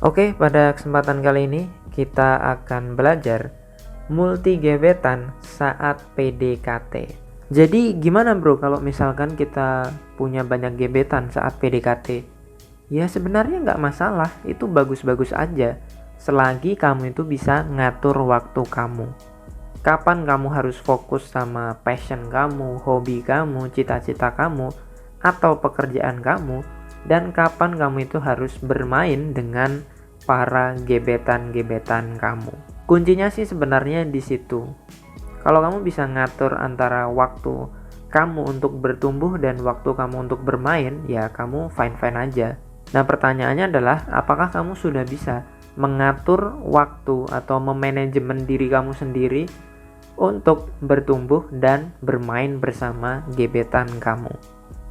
Oke, pada kesempatan kali ini kita akan belajar multi gebetan saat PDKT. Jadi gimana bro kalau misalkan kita punya banyak gebetan saat PDKT? Ya sebenarnya nggak masalah, itu bagus-bagus aja. Selagi kamu itu bisa ngatur waktu kamu. Kapan kamu harus fokus sama passion kamu, hobi kamu, cita-cita kamu, atau pekerjaan kamu, dan kapan kamu itu harus bermain dengan para gebetan-gebetan kamu. Kuncinya sih sebenarnya di situ. Kalau kamu bisa ngatur antara waktu kamu untuk bertumbuh dan waktu kamu untuk bermain, ya kamu fine-fine aja. Nah, pertanyaannya adalah apakah kamu sudah bisa mengatur waktu atau memanajemen diri kamu sendiri untuk bertumbuh dan bermain bersama gebetan kamu.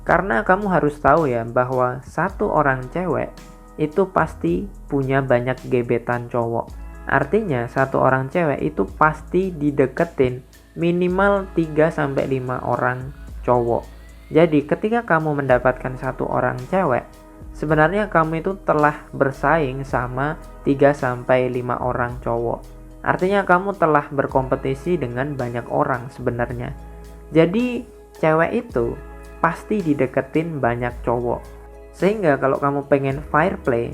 Karena kamu harus tahu ya bahwa satu orang cewek itu pasti punya banyak gebetan cowok. Artinya satu orang cewek itu pasti dideketin minimal 3-5 orang cowok. Jadi ketika kamu mendapatkan satu orang cewek, sebenarnya kamu itu telah bersaing sama 3-5 orang cowok. Artinya kamu telah berkompetisi dengan banyak orang sebenarnya. Jadi cewek itu pasti dideketin banyak cowok. Sehingga kalau kamu pengen fair play,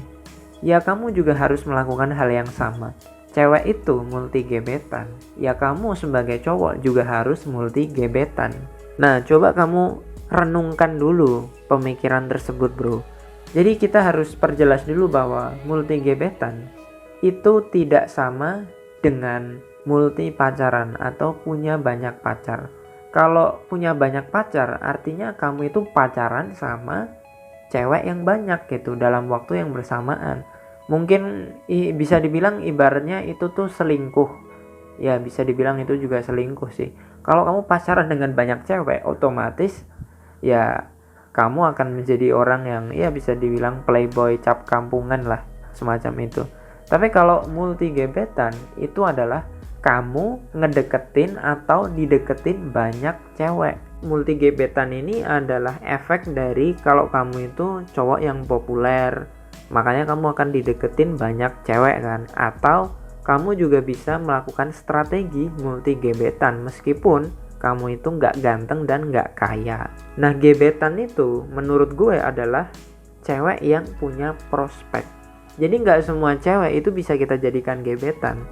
ya kamu juga harus melakukan hal yang sama. Cewek itu multi gebetan, ya kamu sebagai cowok juga harus multi gebetan. Nah, coba kamu renungkan dulu pemikiran tersebut, bro. Jadi kita harus perjelas dulu bahwa multi gebetan itu tidak sama dengan multi pacaran atau punya banyak pacar. Kalau punya banyak pacar, artinya kamu itu pacaran sama cewek yang banyak gitu dalam waktu yang bersamaan. Mungkin bisa dibilang ibaratnya itu tuh selingkuh. Ya bisa dibilang itu juga selingkuh sih. Kalau kamu pacaran dengan banyak cewek, otomatis ya kamu akan menjadi orang yang ya bisa dibilang playboy cap kampungan lah, semacam itu. Tapi kalau multi gebetan itu adalah kamu ngedeketin atau dideketin banyak cewek. Multi gebetan ini adalah efek dari kalau kamu itu cowok yang populer, makanya kamu akan dideketin banyak cewek kan. Atau kamu juga bisa melakukan strategi multi gebetan meskipun kamu itu nggak ganteng dan nggak kaya. Nah, gebetan itu menurut gue adalah cewek yang punya prospek. Jadi nggak semua cewek itu bisa kita jadikan gebetan.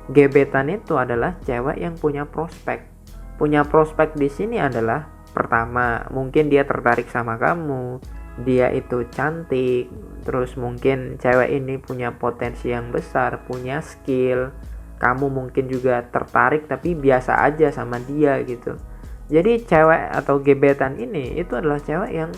Gebetan itu adalah cewek yang punya prospek. Punya prospek di sini adalah pertama, mungkin dia tertarik sama kamu, dia itu cantik, terus mungkin cewek ini punya potensi yang besar, punya skill. Kamu mungkin juga tertarik tapi biasa aja sama dia gitu. Jadi cewek atau gebetan ini itu adalah cewek yang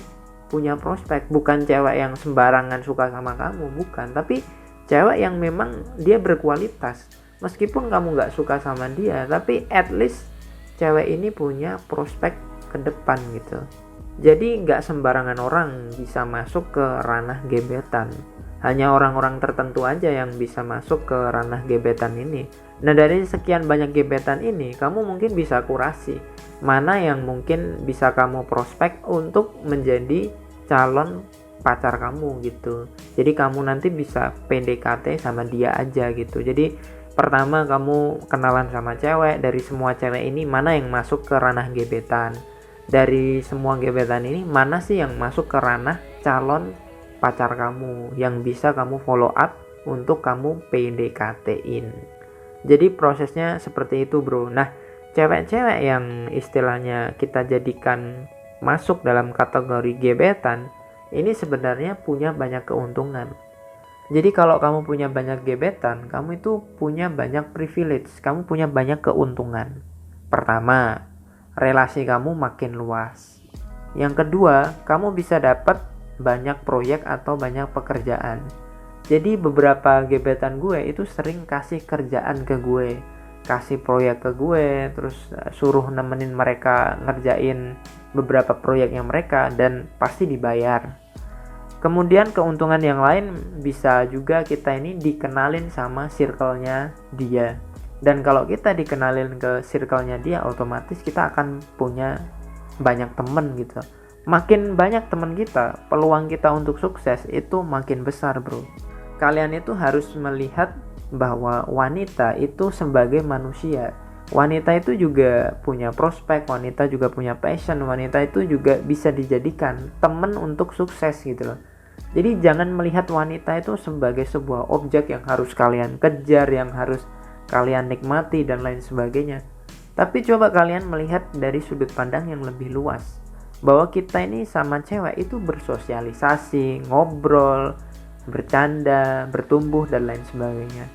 punya prospek, bukan cewek yang sembarangan suka sama kamu, bukan, tapi cewek yang memang dia berkualitas. Meskipun kamu gak suka sama dia, tapi at least cewek ini punya prospek ke depan gitu. Jadi gak sembarangan orang bisa masuk ke ranah gebetan. Hanya orang-orang tertentu aja yang bisa masuk ke ranah gebetan ini. Nah, dari sekian banyak gebetan ini, kamu mungkin bisa kurasi mana yang mungkin bisa kamu prospek untuk menjadi calon pacar kamu gitu. Jadi kamu nanti bisa PDKT sama dia aja gitu. Jadi pertama kamu kenalan sama cewek, dari semua cewek ini mana yang masuk ke ranah gebetan. Dari semua gebetan ini mana sih yang masuk ke ranah calon pacar kamu yang bisa kamu follow up untuk kamu PDKT-in. Jadi prosesnya seperti itu, bro. Nah, cewek-cewek yang istilahnya kita jadikan masuk dalam kategori gebetan, ini sebenarnya punya banyak keuntungan. Jadi kalau kamu punya banyak gebetan, kamu itu punya banyak privilege, kamu punya banyak keuntungan. Pertama, relasi kamu makin luas. Yang kedua, kamu bisa dapat banyak proyek atau banyak pekerjaan. Jadi beberapa gebetan gue itu sering kasih kerjaan ke gue, kasih proyek ke gue, terus suruh nemenin mereka ngerjain beberapa proyeknya mereka dan pasti dibayar. Kemudian keuntungan yang lain bisa juga kita ini dikenalin sama circle-nya dia. Dan kalau kita dikenalin ke circle-nya dia, otomatis kita akan punya banyak temen gitu. Makin banyak teman kita, peluang kita untuk sukses itu makin besar, bro. kalian itu harus melihat bahwa wanita itu sebagai manusia. Wanita itu juga punya prospek, wanita juga punya passion, wanita itu juga bisa dijadikan teman untuk sukses gitu loh. Jadi jangan melihat wanita itu sebagai sebuah objek yang harus kalian kejar, yang harus kalian nikmati dan lain sebagainya. Tapi coba kalian melihat dari sudut pandang yang lebih luas, bahwa kita ini sama cewek itu bersosialisasi, ngobrol, bercanda, bertumbuh dan lain sebagainya.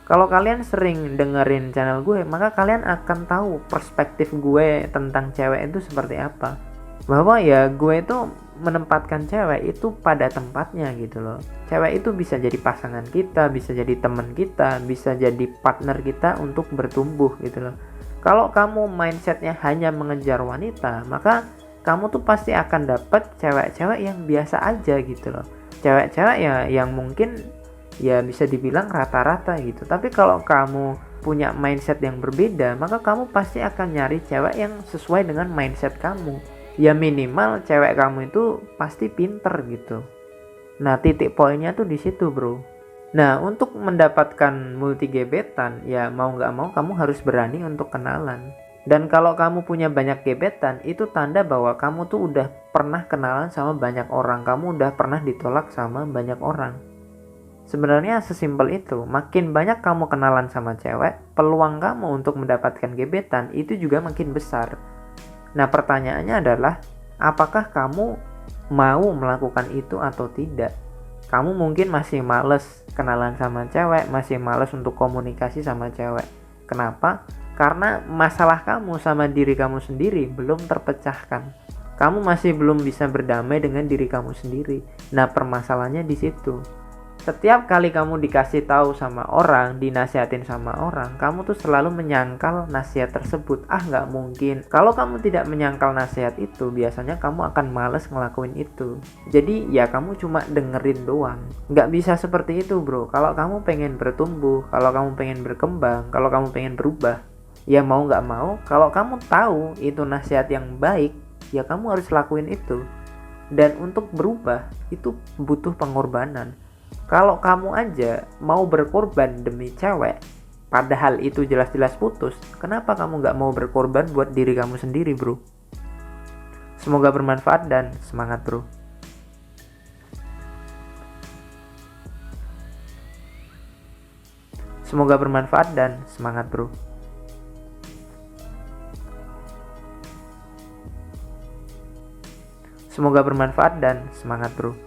Kalau kalian sering dengerin channel gue, maka kalian akan tahu perspektif gue tentang cewek itu seperti apa. Bahwa ya gue itu menempatkan cewek itu pada tempatnya gitu loh. Cewek itu bisa jadi pasangan kita, bisa jadi teman kita, bisa jadi partner kita untuk bertumbuh gitu loh. Kalau kamu mindsetnya hanya mengejar wanita, maka kamu tuh pasti akan dapat cewek-cewek yang biasa aja gitu loh. Cewek-cewek ya yang mungkin ya bisa dibilang rata-rata gitu. Tapi kalau kamu punya mindset yang berbeda, maka kamu pasti akan nyari cewek yang sesuai dengan mindset kamu. Ya minimal cewek kamu itu pasti pinter gitu. Nah, titik poinnya tuh di situ, bro. Nah, untuk mendapatkan multi gebetan, ya mau nggak mau kamu harus berani untuk kenalan. Dan kalau kamu punya banyak gebetan, itu tanda bahwa kamu tuh udah pernah kenalan sama banyak orang. Kamu udah pernah ditolak sama banyak orang. Sebenarnya sesimpel itu. Makin banyak kamu kenalan sama cewek, peluang kamu untuk mendapatkan gebetan itu juga makin besar. Nah, pertanyaannya adalah, apakah kamu mau melakukan itu atau tidak? Kamu mungkin masih males kenalan sama cewek, masih males untuk komunikasi sama cewek. Kenapa? Karena masalah kamu sama diri kamu sendiri belum terpecahkan. Kamu masih belum bisa berdamai dengan diri kamu sendiri. Nah, permasalahannya di situ. Setiap kali kamu dikasih tahu sama orang, dinasihatin sama orang, kamu tuh selalu menyangkal nasihat tersebut. Nggak mungkin. Kalau kamu tidak menyangkal nasihat itu, biasanya kamu akan males ngelakuin itu. Jadi ya kamu cuma dengerin doang. Nggak bisa seperti itu, bro. Kalau kamu pengen bertumbuh, kalau kamu pengen berkembang, kalau kamu pengen berubah, ya mau nggak mau, kalau kamu tahu itu nasihat yang baik, ya kamu harus lakuin itu. Dan untuk berubah, itu butuh pengorbanan. Kalau kamu aja mau berkorban demi cewek, padahal itu jelas-jelas putus, kenapa kamu nggak mau berkorban buat diri kamu sendiri, bro? Semoga bermanfaat dan semangat, bro. Semoga bermanfaat dan semangat, bro. Semoga bermanfaat dan semangat, bro.